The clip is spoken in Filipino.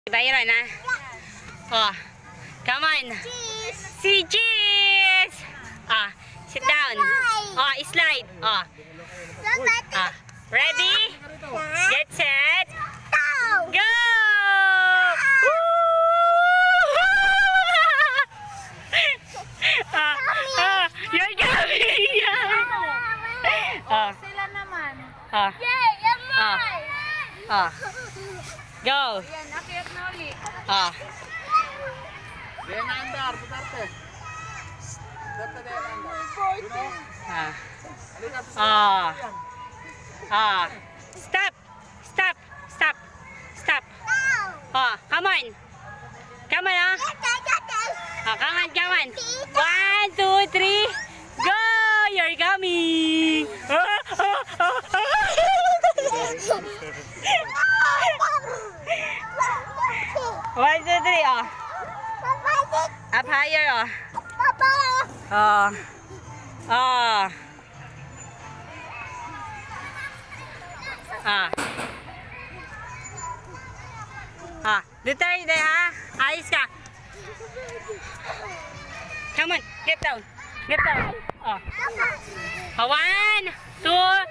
Byron, ha? Oh, come on. Cheese. See, cheese! Ah, sit down. Oh, slide. Oh, ah. Ready? Get set. Go! Woo! You're coming! Ah, Sila naman. ah, Yay! Yan ah, ah. Go! Yan, akyat na ulit. Ah. Dia nandar, Butarte. Butarte dia nandar. Ah. Ah. Ah. Stop. Stop. Stop. Stop. Oh, come on. Come on, ah. Oh, come on, come on. 1, 2, 3. Go! You're coming. One, two, three. Oh. Up higher. Oh. Oh. Oh. Ah. Ah. Duterte, ha? Ayos ka. Come on. Get down. Get down. Oh. 1, 2,